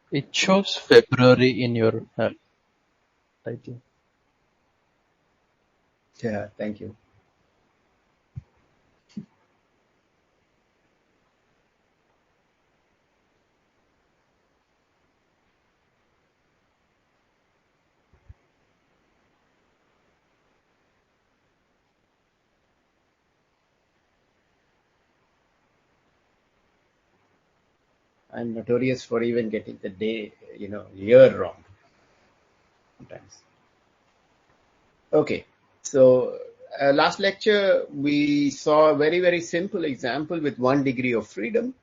It shows February in your title. Yeah, thank you. I'm notorious for even getting the day, year wrong sometimes. Okay, so last lecture we saw a very, very simple example with 1 degree of freedom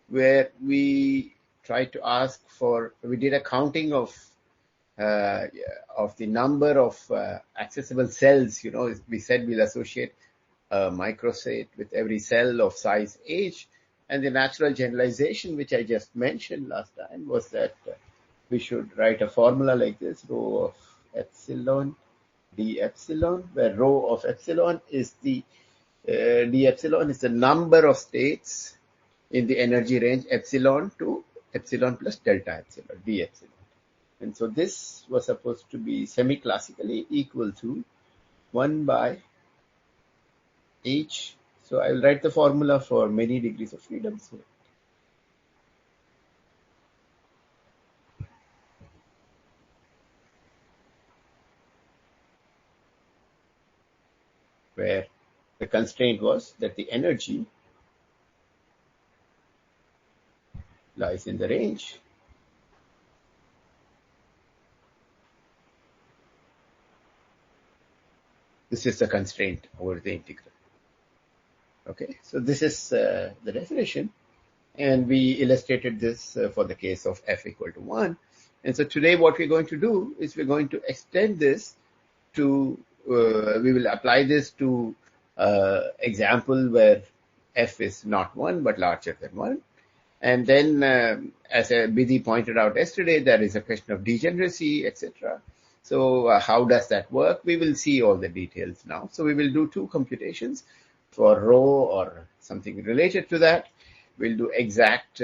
where we tried to ask for, we did a counting uh, of the number of accessible cells. We said we'll associate a microstate with every cell of size h. And the natural generalization, which I just mentioned last time, was that we should write a formula like this: rho of epsilon d epsilon, where rho of epsilon is d epsilon is the number of states in the energy range epsilon to epsilon plus delta epsilon, d epsilon. And so this was supposed to be semi-classically equal to 1 by h. So I will write the formula for many degrees of freedom. So where the constraint was that the energy lies in the range. This is the constraint over the integral. Okay, so this is the definition. And we illustrated this for the case of f equal to 1. And so today what we're going to do is we're going to extend this to, we will apply this to example where f is not 1 but larger than 1. And then, as Bidhi pointed out yesterday, there is a question of degeneracy, etc. So how does that work? We will see all the details now. So we will do 2 computations for rho or something related to that. We'll do exact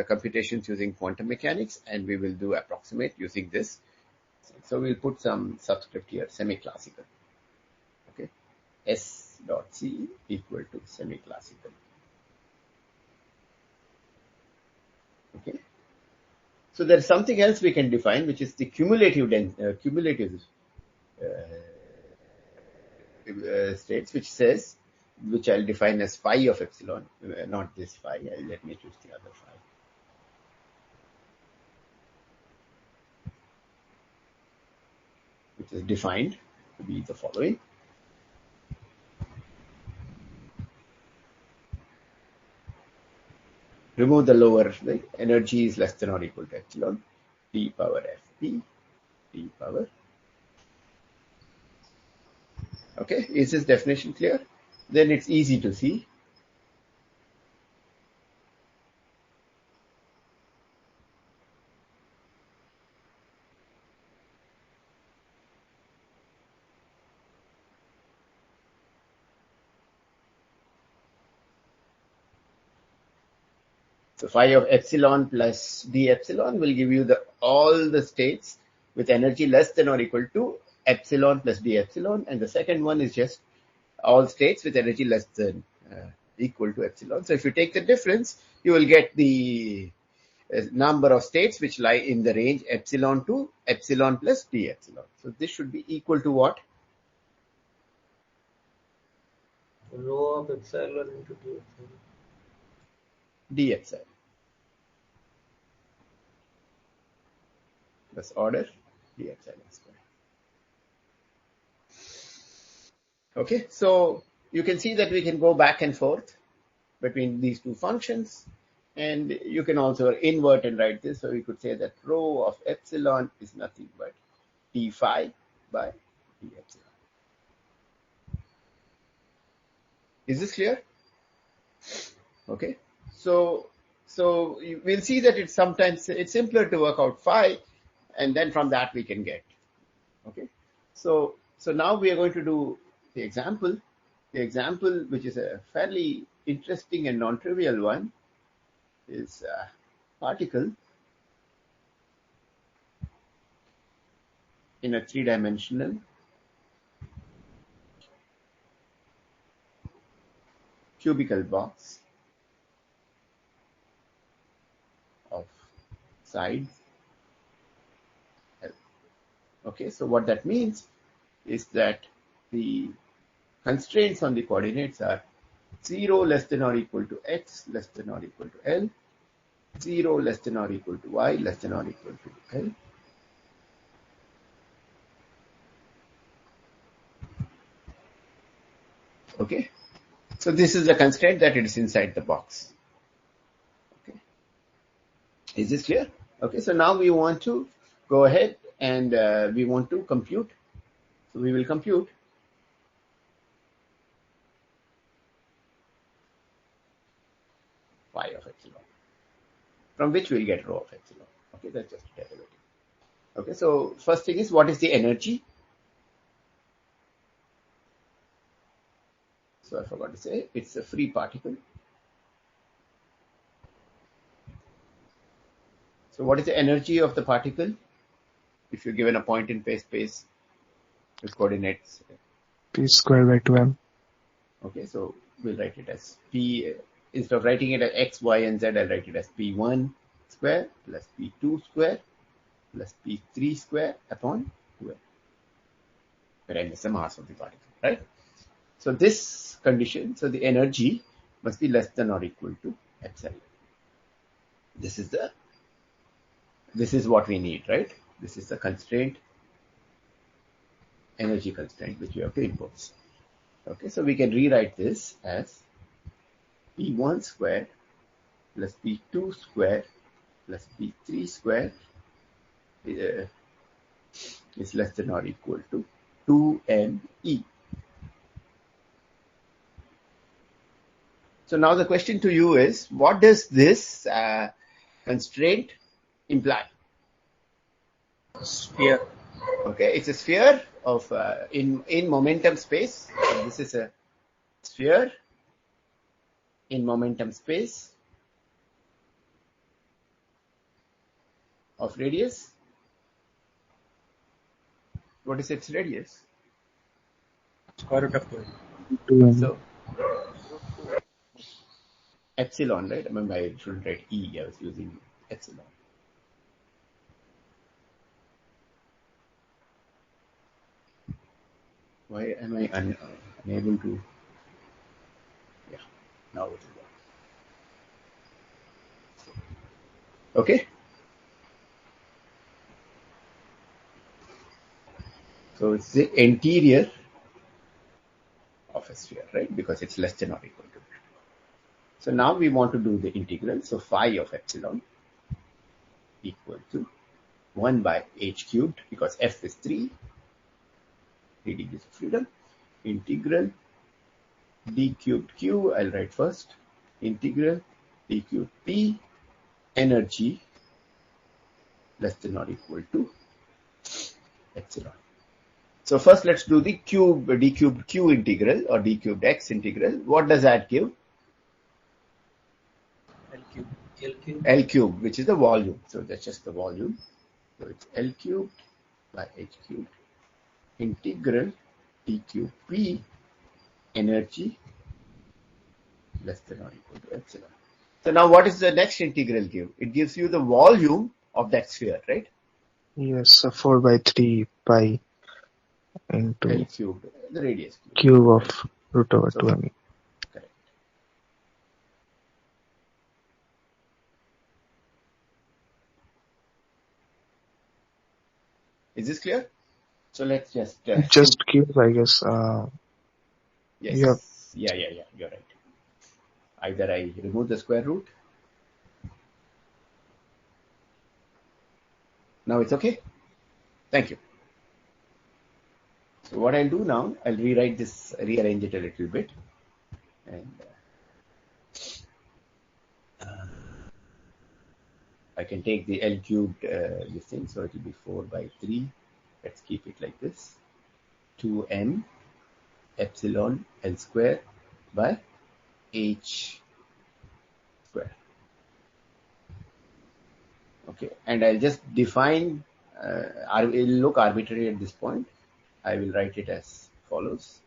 computations using quantum mechanics, and we will do approximate using this. So we'll put some subscript here, semi-classical. Okay, S dot C equal to semi-classical. Okay. So there's something else we can define, which is the cumulative states, which I'll define as phi of epsilon, not this phi. Let me choose the other phi. Which is defined to be the following. Remove the lower, the energy is less than or equal to epsilon, d power fp, d power. Okay, is this definition clear? Then it's easy to see. So phi of epsilon plus d epsilon will give you all the states with energy less than or equal to epsilon plus d epsilon, and the second one is just all states with energy less than equal to epsilon. So if you take the difference, you will get the number of states which lie in the range epsilon to epsilon plus d epsilon. So this should be equal to what? Rho of epsilon into d epsilon. D epsilon. Plus order d epsilon square. Okay, so you can see that we can go back and forth between these two functions, and you can also invert and write this. So we could say that rho of epsilon is nothing but d phi by d epsilon. Is this clear? Okay, so we'll see that it's sometimes it's simpler to work out phi, and then from that we can get. Okay, so now we are going to do the example. The example, which is a fairly interesting and non-trivial one, is a particle in a three-dimensional cubical box of sides L. Okay, so what that means is that the constraints on the coordinates are 0 less than or equal to x less than or equal to L, 0 less than or equal to y less than or equal to L. Okay, so this is the constraint that it is inside the box. Okay, is this clear? Okay, so now we want to go ahead and we want to compute. So we will compute phi of epsilon, from which we'll get rho of epsilon. Okay, that's just a derivative. Okay, so first thing is, what is the energy? So I forgot to say, it's a free particle. So what is the energy of the particle if you're given a point in space with coordinates? P squared by 2m. Okay, so we'll write it as P, instead of writing it as x, y, and z, I'll write it as P1 square plus P2 square plus P3 square upon 2m, where m is the mass of the particle, right? So this condition, so the energy must be less than or equal to epsilon. This is what we need, right? This is the constraint, energy constraint, which we have to impose. Okay, so we can rewrite this as P1 squared plus P2 squared plus P3 squared is less than or equal to 2me. So now the question to you is, what does this constraint imply? Sphere. Okay, it's a sphere of in momentum space. So this is a sphere in momentum space of radius. What is its radius? Square root of 2. 2m. So epsilon, right? Remember, I shouldn't write E. I was using epsilon. Why am I unable to? Yeah, now it will work. Okay. So it's the interior of a sphere, right? Because it's less than or equal to that. So now we want to do the integral. So phi of epsilon equal to 1 by h cubed, because f is 3, 3 degrees of freedom, integral d cubed q, I'll write first, integral d cubed p, energy less than or equal to epsilon. So first let's do the d cubed q integral or d cubed x integral. What does that give? L cube. L cube. L cubed, which is the volume. So that's just the volume. So it's L cubed by h cubed, integral d cubed p, energy less than or equal to epsilon. So now what is the next integral give? It gives you the volume of that sphere, right? Yes, 4 by 3 pi into L cubed, the radius cube of root over So- 2m. Correct. Is this clear? So let's just Just cube, I guess. yes, yeah. you're right. Either I remove the square root. Now it's okay. Thank you. So what I'll do now, I'll rewrite this, rearrange it a little bit, and I can take the L cubed this thing, so it will be 4 by 3. Let's keep it like this. 2m epsilon L square by h square. Okay, and I'll just define it will look arbitrary at this point. I will write it as follows,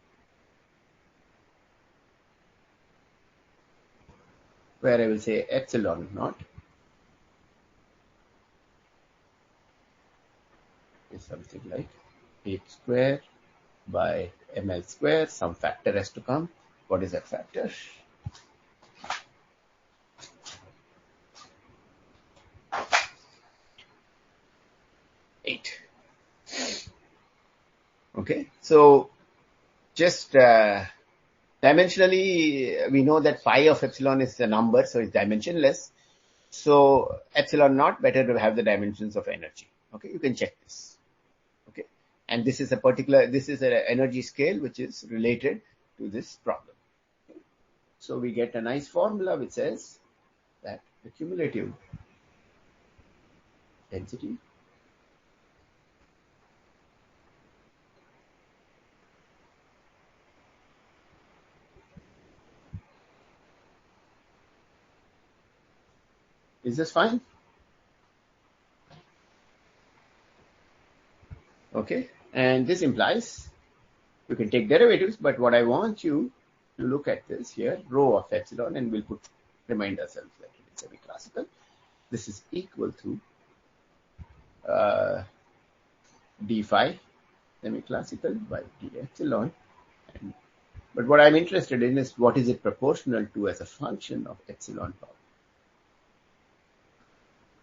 where I will say epsilon naught is something like h square by ml square. Some factor has to come. What is that factor? Eight. Okay, so just dimensionally, we know that phi of epsilon is a number, so it's dimensionless. So epsilon naught, better to have the dimensions of energy. Okay, you can check this. Okay, and this is an energy scale which is related to this problem. Okay? So we get a nice formula which says that the cumulative density is this fine? Okay, and this implies you can take derivatives, but what I want you to look at this here, rho of epsilon, and we'll remind ourselves that it is semi-classical. This is equal to d phi semi-classical by d epsilon. But what I'm interested in is what is it proportional to as a function of epsilon power.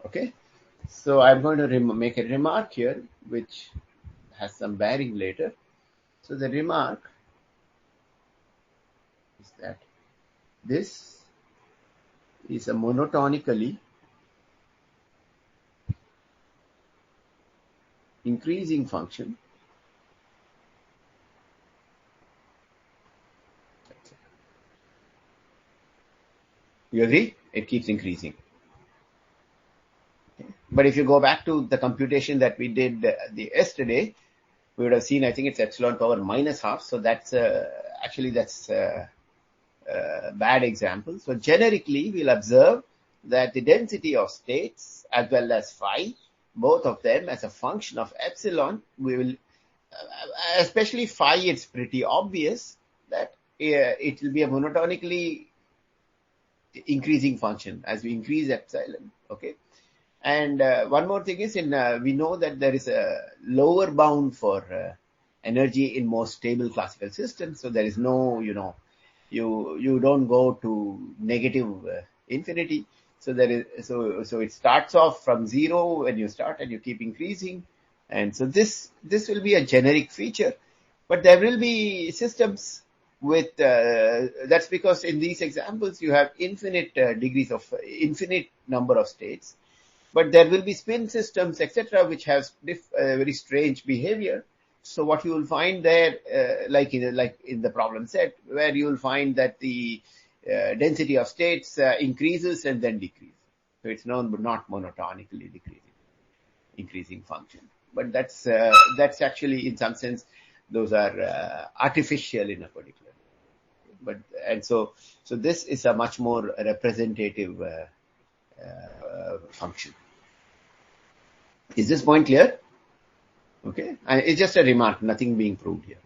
Okay, so I'm going to make a remark here which has some bearing later. So the remark is that this is a monotonically increasing function. You agree? It keeps increasing. Okay. But if you go back to the computation that we did yesterday, we would have seen, I think it's epsilon power minus half. So that's actually that's a bad example. So generically, we'll observe that the density of states as well as phi, both of them as a function of epsilon, we will, especially phi, it's pretty obvious that it will be a monotonically increasing function as we increase epsilon. Okay. And one more thing is, we know that there is a lower bound for energy in most stable classical systems. So there is no, you don't go to negative infinity. So there is so it starts off from zero when you start and you keep increasing. And so this will be a generic feature, but there will be systems with that's because in these examples you have infinite infinite number of states. But there will be spin systems, etc., which has very strange behavior. So what you will find there, like in the problem set, where you will find that the density of states increases and then decreases. So it's not monotonically increasing function. But that's actually, in some sense, those are artificial in a particular way. But and so this is a much more representative function. Is this point clear? Okay, it's just a remark, nothing being proved here.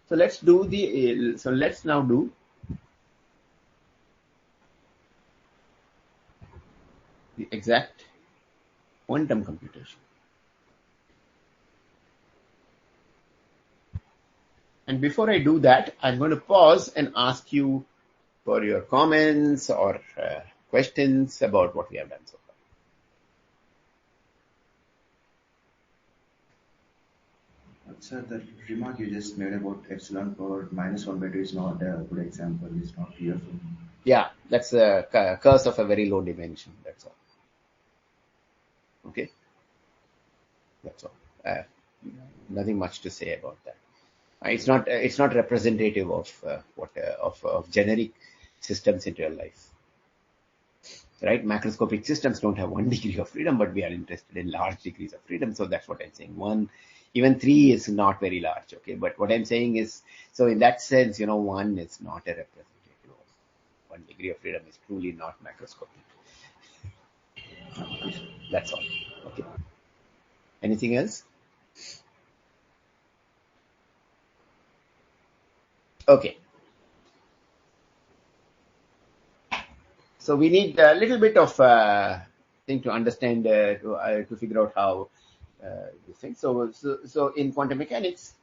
So let's now do the exact quantum computation. And before I do that, I'm going to pause and ask you for your comments or questions about what we have done so far. Sir, the remark you just made about epsilon power minus 1/2 is not a good example. It's not clear for me. Yeah, that's a curse of a very low dimension. That's all. Okay, that's all. Nothing much to say about that. It's not representative of of generic systems in real life. Right? Macroscopic systems don't have 1 degree of freedom, but we are interested in large degrees of freedom. So that's what I'm saying. Even 3 is not very large. Okay. But what I'm saying is, so in that sense, 1 is not a representative of 1 degree of freedom is truly not macroscopic. That's all. Okay. Anything else? Okay. So we need a little bit of thing to understand to figure out how this thing. So in quantum mechanics,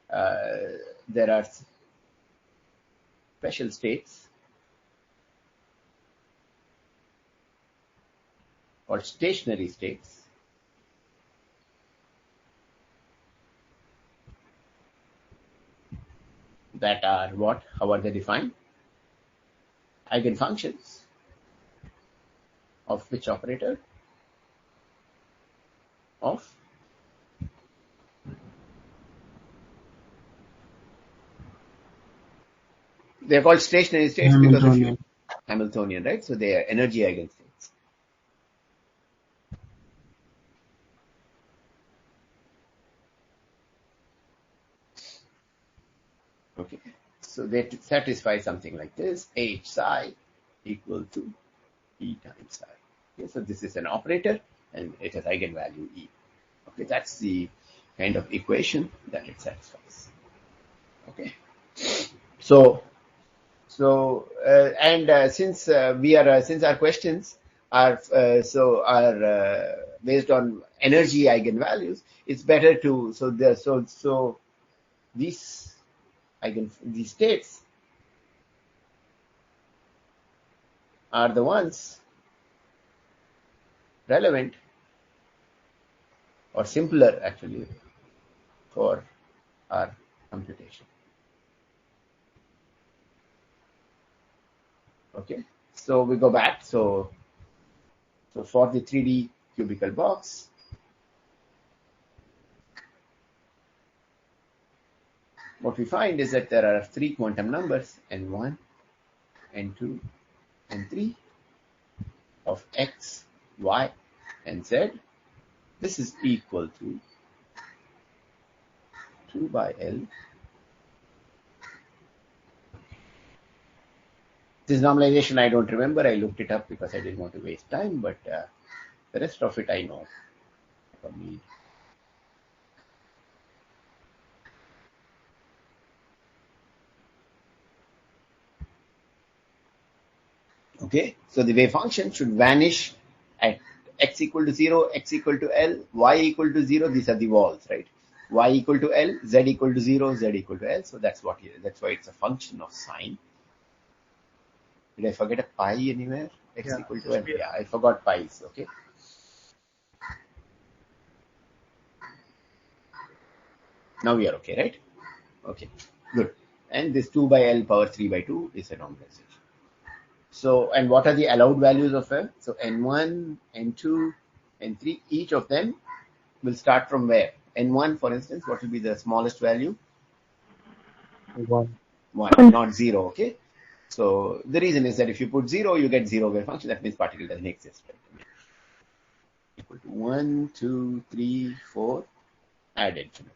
there are special states or stationary states that are what? How are they defined? Eigenfunctions of which operator? Of they're called stationary states because if you Hamiltonian, right? So they are energy eigenstates. Okay. So they satisfy something like this: H psi equal to E times psi. Okay, so this is an operator and it has eigenvalue E. Okay, that's the kind of equation that it satisfies. Okay. So since since our questions are based on energy eigenvalues, it's better to these these states are the ones relevant or simpler actually for our computation. Okay, so we go back. So for the 3D cubical box, what we find is that there are 3 quantum numbers, n1, n2, and 3 of x, y, and z. This is equal to 2 by L. This normalization I don't remember. I looked it up because I didn't want to waste time, but the rest of it I know from me. Okay, so the wave function should vanish at x equal to 0, x equal to L, y equal to 0. These are the walls, right? Y equal to L, z equal to 0, z equal to L. So that's why it's a function of sign. Did I forget a pi anywhere? X equal to L. Yeah, I forgot pi's. Okay. Now we are okay, right? Okay, good. And this 2 by L power 3 by 2 is a normalization. So, and what are the allowed values of M? So N1, N2, N3, each of them will start from where? N1, for instance, what will be the smallest value? 1. 1, not 0, okay? So the reason is that if you put 0, you get 0 wave function. That means particle doesn't exist. Right? Equal to 1, 2, 3, 4, add infinite.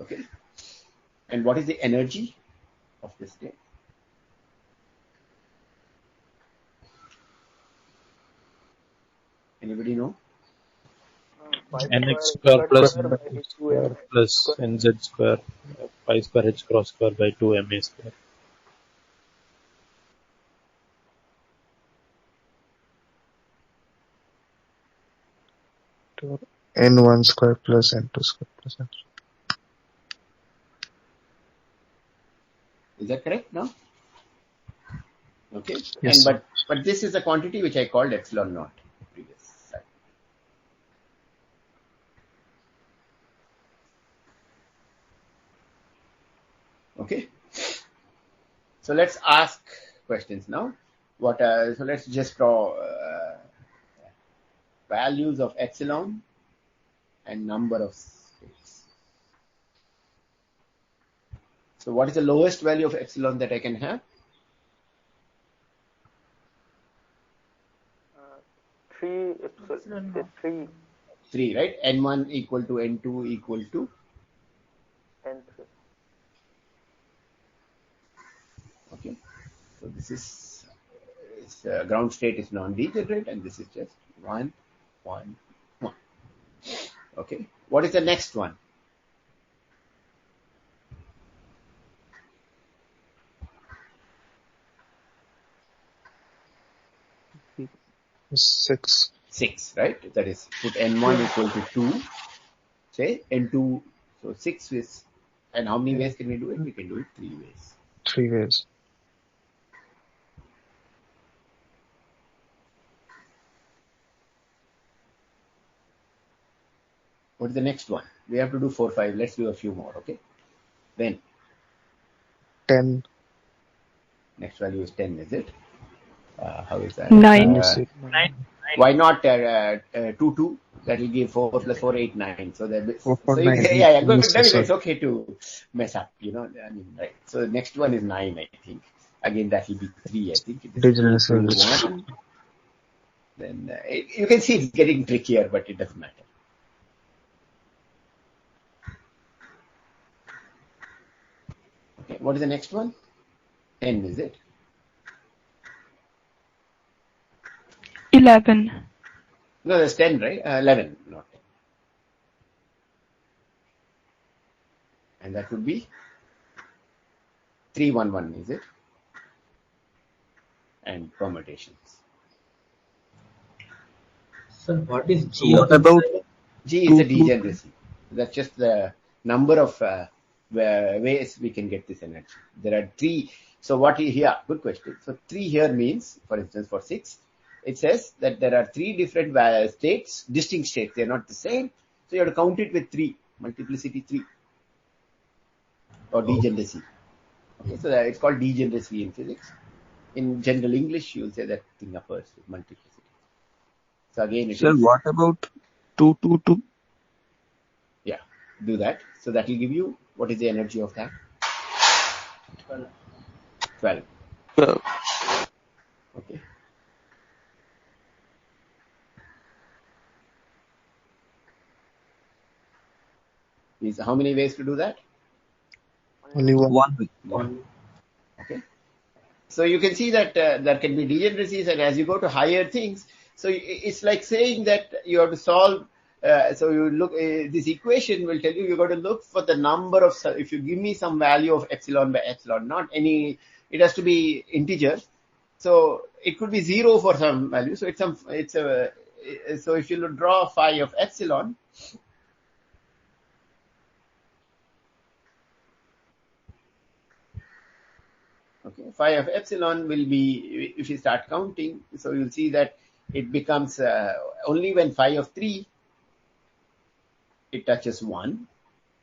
Okay? And what is the energy of this state? Anybody know? nx square plus h square plus nz square pi square h cross square by 2 ma square. N1 square plus N2 square plus N3. Is that correct now? Okay. Yes, And but this is a quantity which I called epsilon naught previous slide. Okay. So let's ask questions now. So let's just draw values of epsilon and number of states. So what is the lowest value of epsilon that I can have? 3 epsilon. 3 3, right? N1 equal to N2 equal to and 3. okay. So this is ground state is non-degenerate, and this is just 1, 1, 1. Okay. What is the next one? Six. 6, right? That is, put n1 equal to 2, say n2, so 6 is, and how many ways can we do it? We can do it 3 ways. 3 ways. What is the next one? We have to do 4, 5. Let's do a few more, okay? Then, 10. next value is 10, is it? How is that? 9. Why not 2, 2? That will give 4 plus 4, 8, 9. So that, 4, so 9. yeah, good. Yes, yes, It's okay to mess up, you know. I mean, right. So the next one is 9, I think. Again, that will be 3, I think. It is Degeneracy. 2, 1. Then you can see it's getting trickier, but it doesn't matter. Okay, what is the next one? 10, is it? 11. No, that's 10, right? 11, not 10. And that would be 3, 1, 1, is it? And permutations. So what is G What of about epsilon? G is a degeneracy. That's just the number of ways we can get this energy. There are 3. So what is here? Good question. So 3 here means, for instance, for 6, it says that there are 3 different states, distinct states. They're not the same. So you have to count it with 3, multiplicity 3, or degeneracy. Okay, so it's called degeneracy in physics. In general English, you'll say that thing occurs with multiplicity. So again, it Sir, is, what about 2, 2, 2? yeah, do that. So that will give you, what is the energy of that? 12. Okay. Is how many ways to do that? Only one. 1. Okay. So you can see that there can be degeneracies, and as you go to higher things, so it's like saying that you have to solve. So you look, this equation will tell you got to look for the number of, if you give me some value of epsilon by epsilon, not any, it has to be integer. So it could be 0 for some value. So so if you draw phi of epsilon, okay, phi of epsilon will be, if you start counting, so you'll see that it becomes only when phi of 3, it touches 1,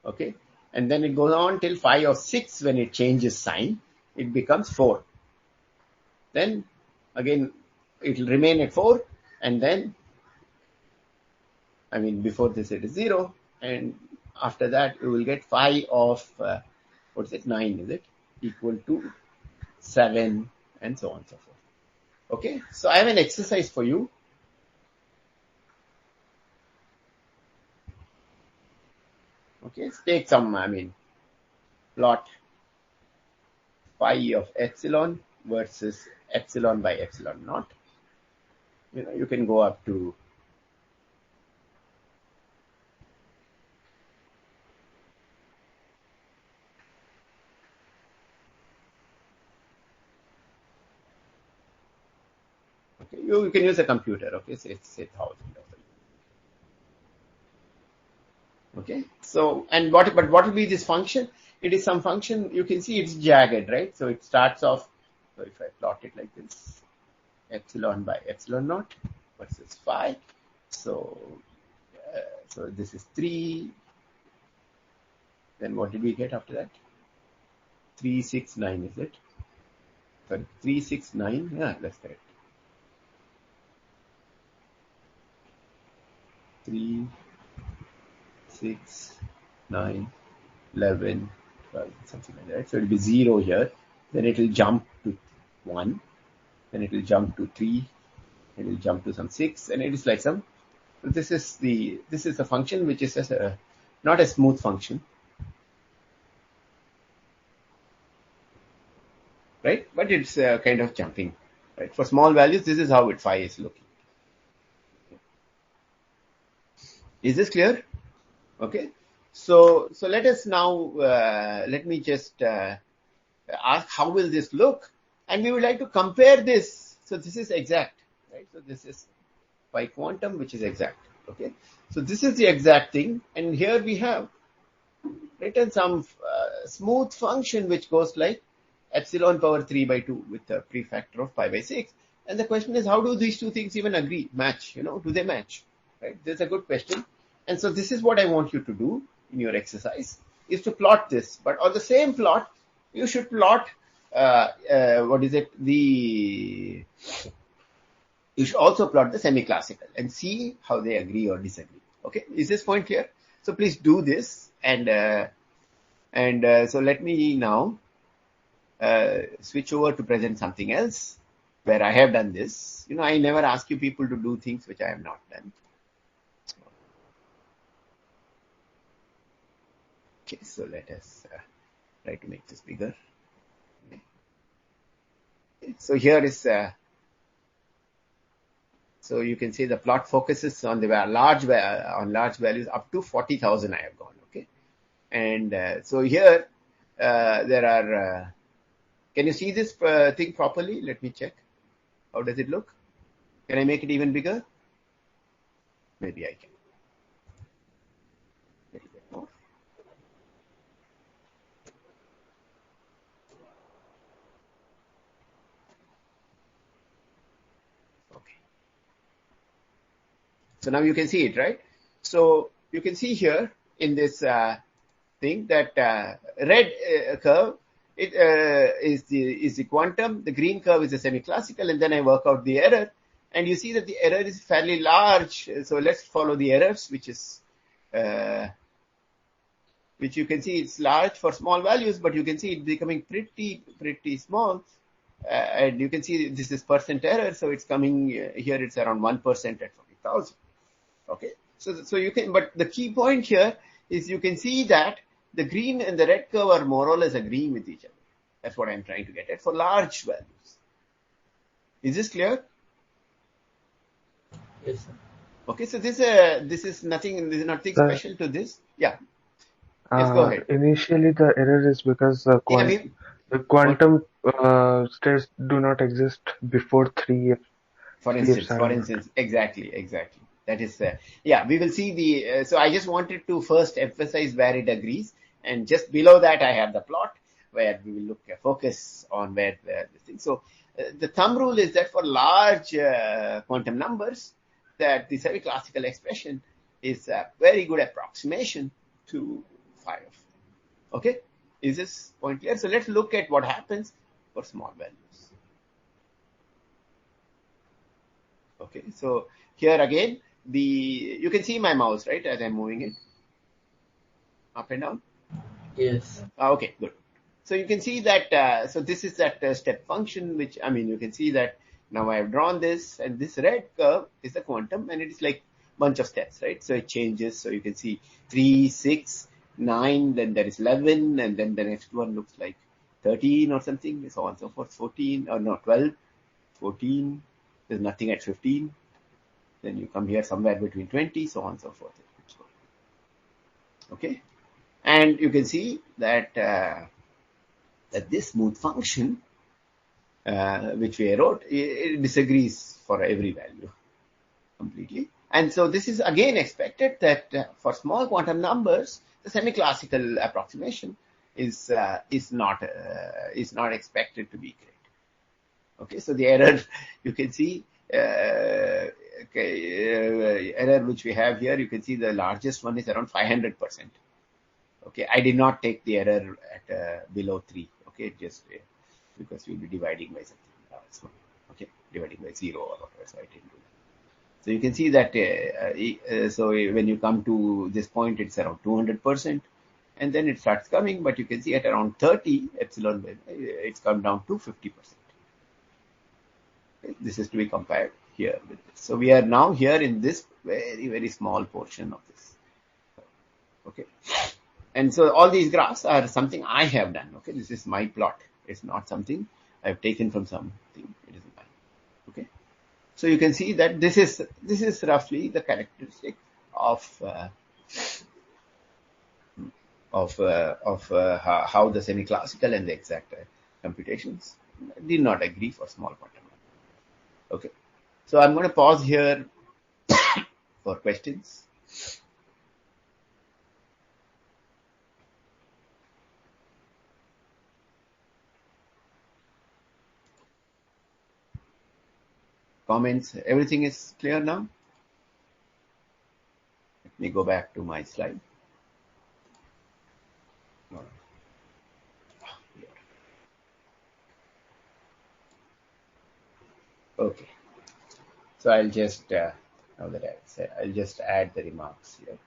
okay, and then it goes on till phi of 6, when it changes sign, it becomes 4. Then again, it will remain at 4, and then, I mean, before this it is 0, and after that you will get phi of, what is it, 9, is it, equal to 7, and so on and so forth. Okay, so I have an exercise for you. Okay, take some, plot phi of epsilon versus epsilon by epsilon naught. You can go up to, okay, you can use a computer, okay, so it's 1,000. Okay, so, and what will be this function? It is some function, you can see it's jagged, right? So it starts off, so if I plot it like this, epsilon by epsilon naught versus phi. So, so this is 3. Then what did we get after that? 3, 6, 9, is it? Sorry, 3, 6, 9. Yeah, that's correct. 3, 6, 9, 11, 12, something like that. So it will be 0 here. Then it will jump to 1. Then it will jump to 3. It will jump to some 6, and it is like some. This is a function which is just not a smooth function. right? But it's kind of jumping, right? For small values, this is how phi is looking. Is this clear? Okay. So let us now, let me just ask how will this look? And we would like to compare this. So this is exact, right? So this is phi quantum, which is exact. Okay. So this is the exact thing. And here we have written some smooth function which goes like epsilon power 3 by 2 with a prefactor of pi by 6. And the question is, how do these two things even agree, match? Do they match? Right? That's a good question. And so this is what I want you to do in your exercise, is to plot this. But on the same plot, you should plot, you should also plot the semi-classical and see how they agree or disagree. Okay, is this point clear? So please do this, and so let me now switch over to present something else where I have done this. I never ask you people to do things which I have not done. Okay, so let us try to make this bigger. Okay. So here is, so you can see the plot focuses on the large values up to 40,000 I have gone. Okay, and so here there are. Can you see this thing properly? Let me check. How does it look? Can I make it even bigger? Maybe I can. A little bit more. Okay. So now you can see it, right? So you can see here in this thing that red curve is the quantum, the green curve is the semi-classical, and then I work out the error, and you see that the error is fairly large. So let's follow the errors, which you can see it's large for small values, but you can see it becoming pretty small, and you can see this is percent error, so it's coming here. It's around 1% at 40,000. Okay, so you can, but the key point here is you can see that the green and the red curve are more or less agreeing with each other. That's what I'm trying to get at for large values. Is this clear? Yes, sir. Okay, so this is nothing special to this. Yeah. Yes, go ahead. Initially, the error is because the quantum states do not exist before 3 For instance, exactly. That is, yeah, we will see the, so I just wanted to first emphasize where it agrees, and just below that I have the plot where we will focus on where the thing. So the thumb rule is that for large quantum numbers, that the semi-classical expression is a very good approximation to phi. Okay, is this point clear? So let's look at what happens for small values. Okay, so here again, you can see my mouse, right, as I'm moving it up and down. Yes. Okay, good. So you can see that, so this is that step function, which, you can see that now I have drawn this, and this red curve is the quantum, and it is like a bunch of steps, right? So it changes. So you can see 3, 6, 9, then there is 11, and then the next one looks like 13 or something, so on and so forth, 14, or no, 12, 14, there's nothing at 15. Then you come here somewhere between 20, so on and so forth. Okay, and you can see that that this smooth function, which we wrote, it disagrees for every value completely. And so this is again expected that for small quantum numbers, the semi-classical approximation is not expected to be great. Okay, so the error, you can see error which we have here, you can see the largest one is around 500%. Okay, I did not take the error at below 3. Okay, just because we'll be dividing by something. Okay, dividing by 0 or whatever, so I didn't do that. So you can see that, so when you come to this point, it's around 200%, and then it starts coming, but you can see at around 30 epsilon, it's come down to 50%. Okay, this is to be compared here with this. So we are now here in this very, very small portion of this. Okay. And so all these graphs are something I have done. Okay, this is my plot. It's not something I've taken from something. It is mine. Okay. So you can see that this is roughly the characteristic of how the semi-classical and the exact computations did not agree for small quantum numbers. Okay. So I'm going to pause here for questions. Comments? Everything is clear now? Let me go back to my slide. Okay. So I'll just, now that I've said, I'll just add the remarks here.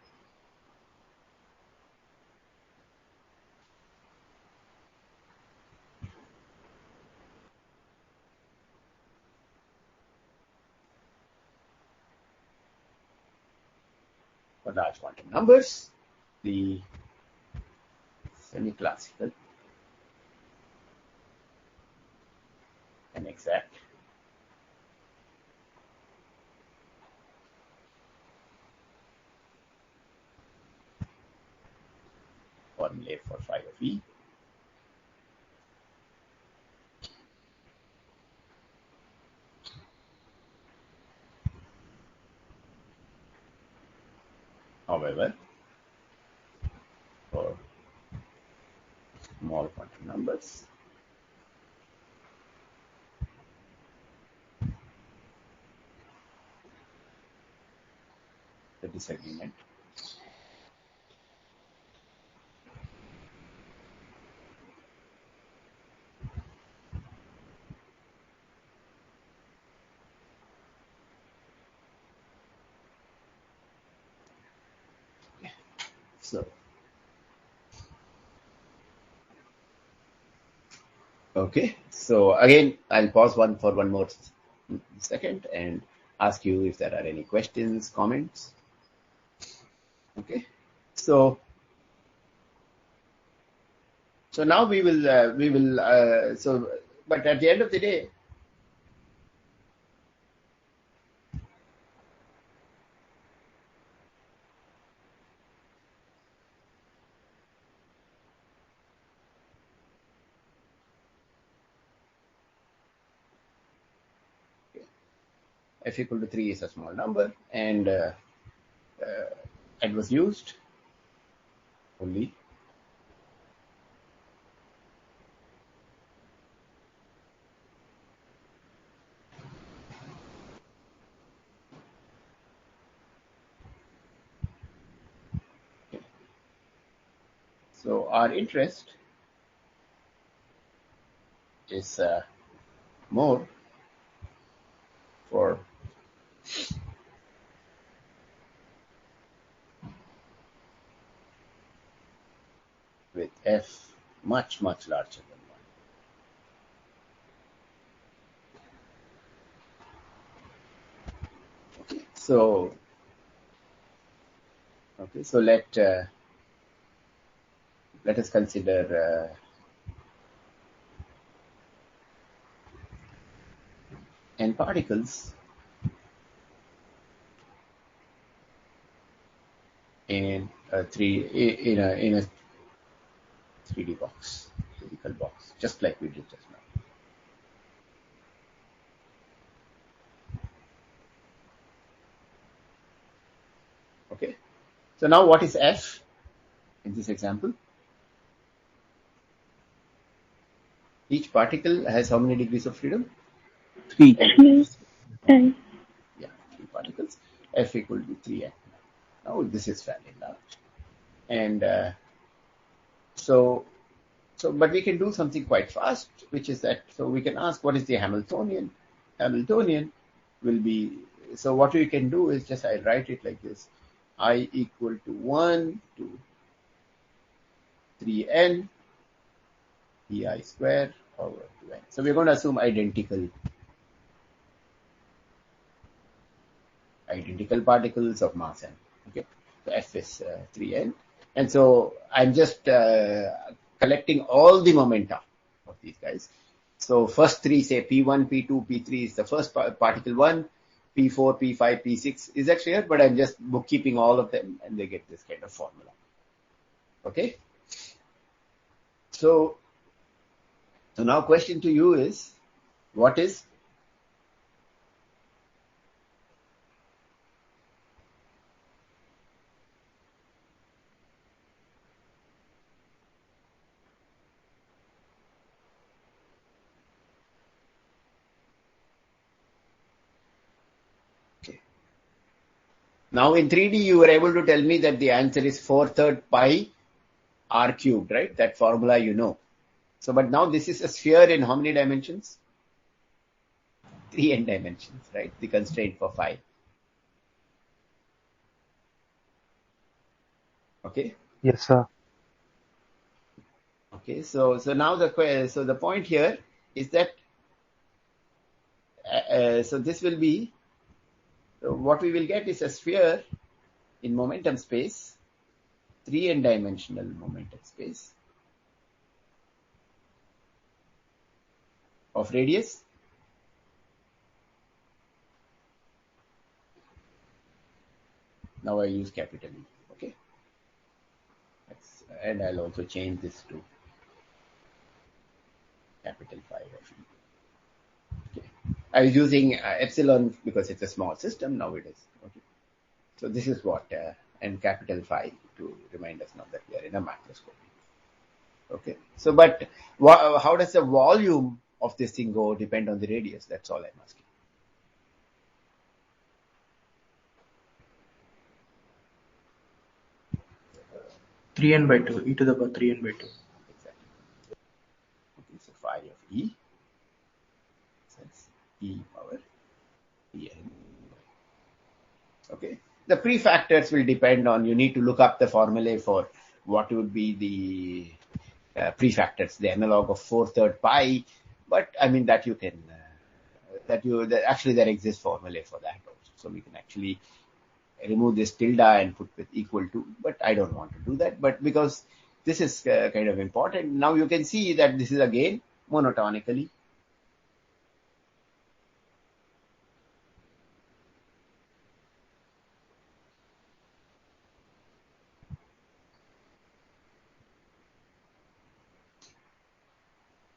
For large quantum numbers, the semi-classical and exact formulae for phi of E however, for small quantum numbers, the disagreement so okay, so again I'll pause for one more second and ask you if there are any questions, comments. Okay, so now we will but at the end of the day, f equal to 3 is a small number, and it was used only so our interest is more for with f much larger than 1. Okay, so let us consider n particles in a 3D box, physical box, just like we did just now. Okay, so now what is f in this example? Each particle has how many degrees of freedom? 3. N. Yeah, 3 particles. F equal to 3n. Now this is fairly large, and but we can do something quite fast, which is that, so we can ask what is the Hamiltonian. Hamiltonian will be, so what we can do is just, I'll write it like this: I equal to 1 to 3n pi square over 2n. So we're going to assume identical particles of mass n. Okay, so f is 3n, and so I'm just collecting all the momenta of these guys. So first three, say P1, P2, P3 is the first particle 1, P4, P5, P6. Is that clear? But I'm just bookkeeping all of them and they get this kind of formula. Okay. So now question to you is, what is now in 3D you were able to tell me that the answer is 4/3 pi r cubed, right? That formula you know. So but now this is a sphere in how many dimensions? 3n dimensions, right? The constraint for phi. Okay. Yes, sir. Okay. So now the point here is that so this will be, what we will get is a sphere in momentum space, 3n dimensional momentum space of radius now I use capital E. Okay. And I'll also change this to capital phi of E. Okay. I was using epsilon because it's a small system. Now it is. Okay. So this is what, and capital phi to remind us now that we are in a macroscope. Okay. So, but how does the volume of this thing go depend on the radius? That's all I'm asking. Three n by 2, e to the power 3n by 2. Exactly. Okay, so phi of E, that's E power En. Okay. The prefactors will depend on, you need to look up the formulae for what would be the prefactors, the analog of 4/3 pi. But I mean that you can, actually there exists formulae for that also. So we can actually remove this tilde and put with equal to, but I don't want to do that. But because this is kind of important, now you can see that this is again monotonically.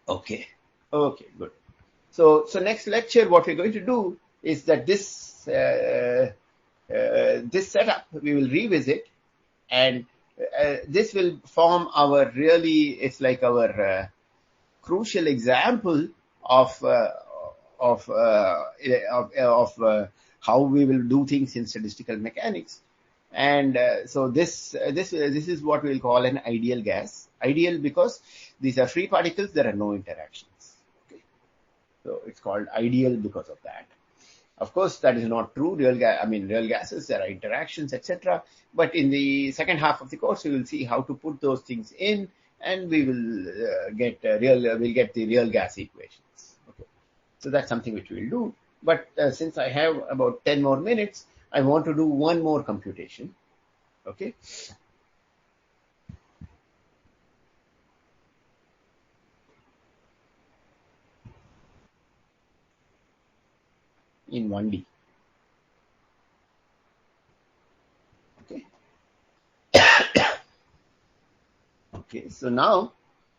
Okay. Okay, good. So next lecture, what we're going to do is that this this setup we will revisit, and this will form our really, it's like our crucial example of how we will do things in statistical mechanics. And so this is what we'll call an ideal gas. Ideal because these are free particles, there are no interactions. Okay. So it's called ideal because of that. Of course, that is not true. Real gases, there are interactions, etc. But in the second half of the course, we will see how to put those things in, and we will get the real gas equations. Okay. So that's something which we will do. But since I have about 10 more minutes, I want to do one more computation. Okay. In 1D. Okay. Okay. So now,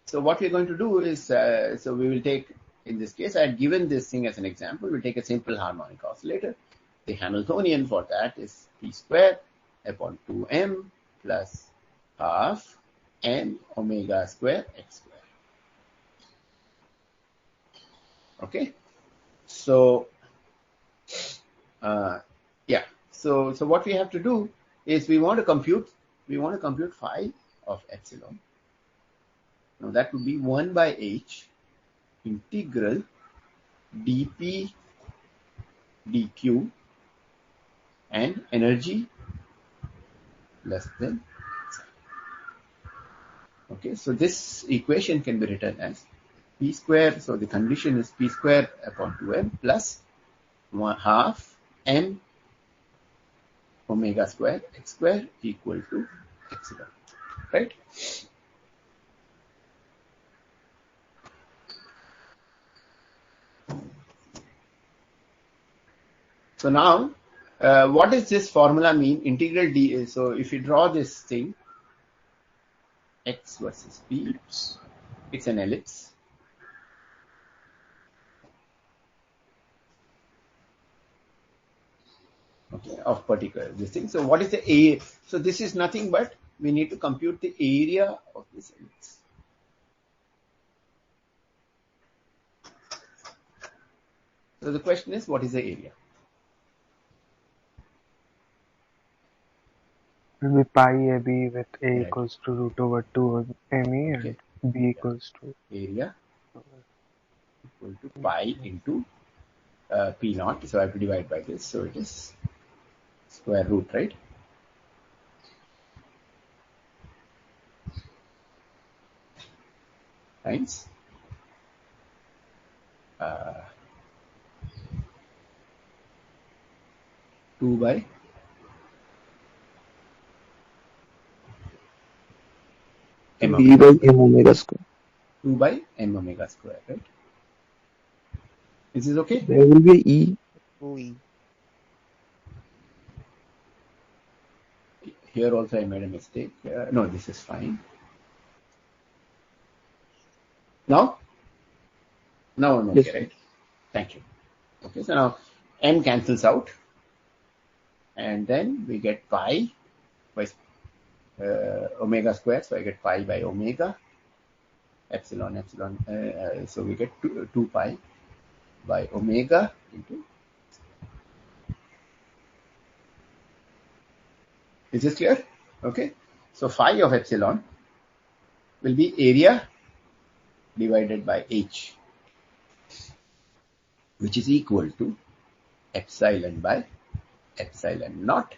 so what we're going to do is, so we will take, in this case, I had given this thing as an example. We'll take a simple harmonic oscillator. The Hamiltonian for that is p square upon 2m plus half m omega square x square. Okay. So, yeah. So what we have to do is we want to compute phi of epsilon. Now that would be 1 by h integral dp dq and energy less than. Okay, so this equation can be written as p square. So the condition is p square upon 2m plus 1/2 m omega square x square equal to epsilon, right? So now, what does this formula mean? Integral d. So if you draw this thing, x versus p, it's an ellipse. Okay, of particular this thing. So what is the area? So this is nothing but we need to compute the area of this ellipse. So the question is, what is the area? It will be pi AB with A Right. equals to root over 2 ME Okay. and B equals to Area equal to pi into P naught. So I have to divide by this. So it is square root, right? Times 2 by m B by m omega square. 2 by m omega square, right? This is okay? There will be a E. OE. Here also I made a mistake. No, this is fine. Now I'm okay, Yes. right? Thank you. Okay, so now m cancels out, and then we get pi by omega square. So I get pi by omega epsilon. So we get 2 pi by omega into. Is this clear? Okay. So phi of epsilon will be area divided by h, which is equal to epsilon by epsilon naught,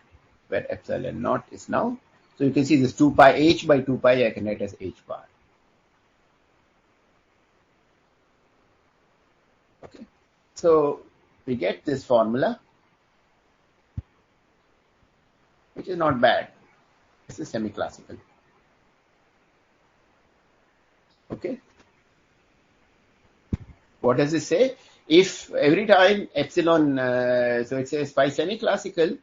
where epsilon naught is now. So you can see this 2 pi h by 2 pi I can write as h bar. Okay. So we get this formula, which is not bad. This is semi-classical. Okay. What does it say? If every time epsilon, so it says phi semi-classical,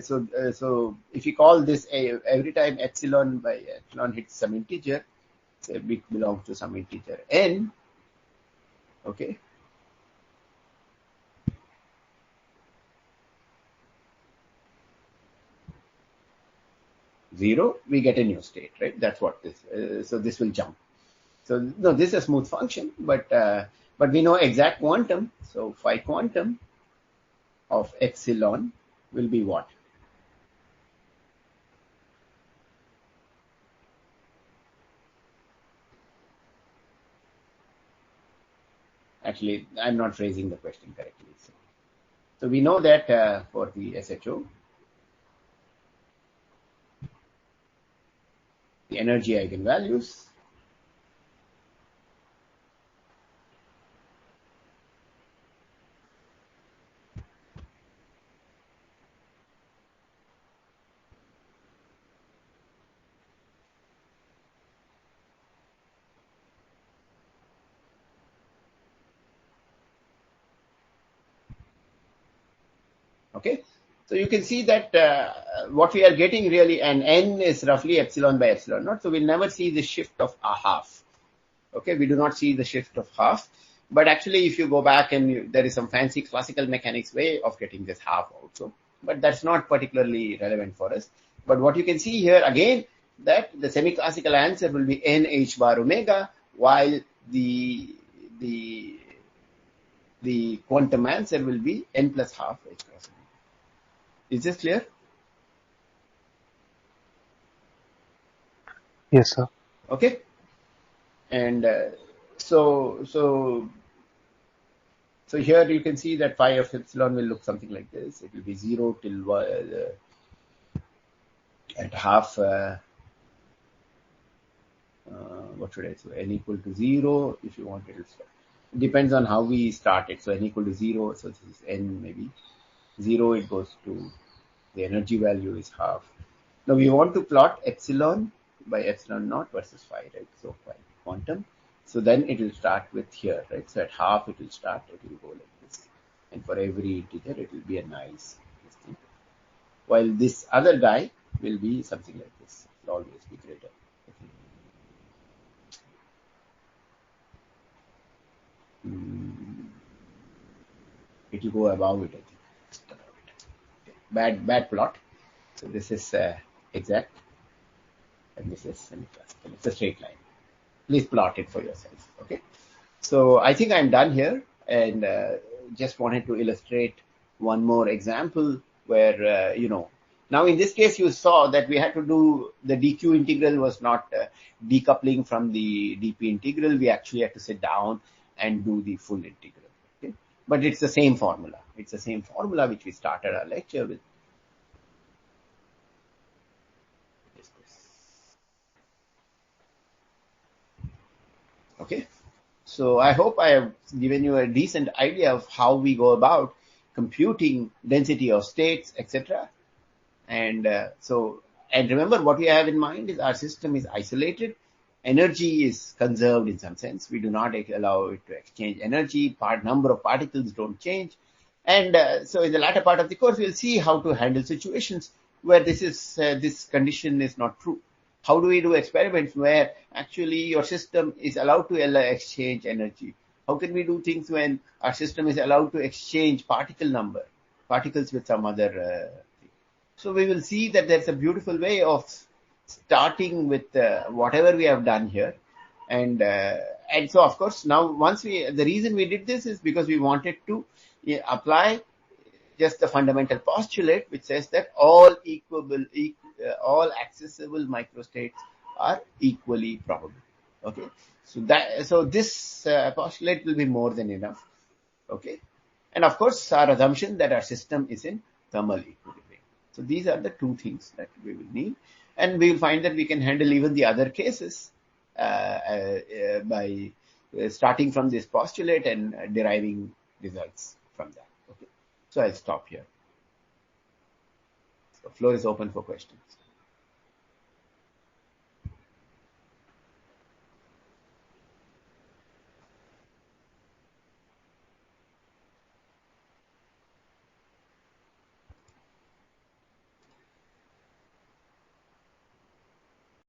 so if you call this every time epsilon by epsilon hits some integer, say bit belongs to some integer n, okay, zero, we get a new state, right? That's what this. So this will jump. So no, this is a smooth function, but we know exact quantum. So phi quantum of epsilon will be what? Actually, I'm not phrasing the question correctly. So we know that for the SHO, the energy eigenvalues okay. So you can see that what we are getting really, and n is roughly epsilon by epsilon naught. So we'll never see the shift of a half. Okay, we do not see the shift of half. But actually, if you go back and there is some fancy classical mechanics way of getting this half also. But that's not particularly relevant for us. But what you can see here again, that the semi-classical answer will be n h bar omega, while the quantum answer will be n plus half h cross omega. Is this clear? yes, sir. Okay. And so here you can see that phi of epsilon will look something like this. It will be 0 till at half. What should I say? N equal to 0. If you want it, it depends on how we start it. So n equal to 0. So this is n maybe 0. It goes to the energy value is half. Now we want to plot epsilon by epsilon naught versus phi, right? So phi quantum. So then it will start with here, right? So at half it will start. It will go like this. and for every integer it will be a nice thing. While this other guy will be something like this. It will always be greater. Okay. It will go above it, I think. Just above it. Okay. Bad plot. So this is exact, and this is semi-classical. It's a straight line. Please plot it for yourself. Okay. So I think I'm done here, and just wanted to illustrate one more example where now in this case you saw that we had to do the dq integral was not decoupling from the dp integral. We actually had to sit down and do the full integral. Okay? But it's the same formula. It's the same formula which we started our lecture with. Okay. So I hope I have given you a decent idea of how we go about computing density of states, etc. And and remember what we have in mind is our system is isolated. Energy is conserved in some sense. We do not allow it to exchange energy. Number of particles don't change. And so in the latter part of the course, we'll see how to handle situations where this condition is not true. How do we do experiments where actually your system is allowed to exchange energy? How can we do things when our system is allowed to exchange particles with some other thing? So we will see that there's a beautiful way of starting with whatever we have done here. And so, of course, now the reason we did this is because we wanted to apply just the fundamental postulate which says that all accessible microstates are equally probable. Okay, so this postulate will be more than enough. Okay, and of course our assumption that our system is in thermal equilibrium. So these are the two things that we will need, and we will find that we can handle even the other cases by starting from this postulate and deriving results from that. Okay, so I'll stop here. The floor is open for questions.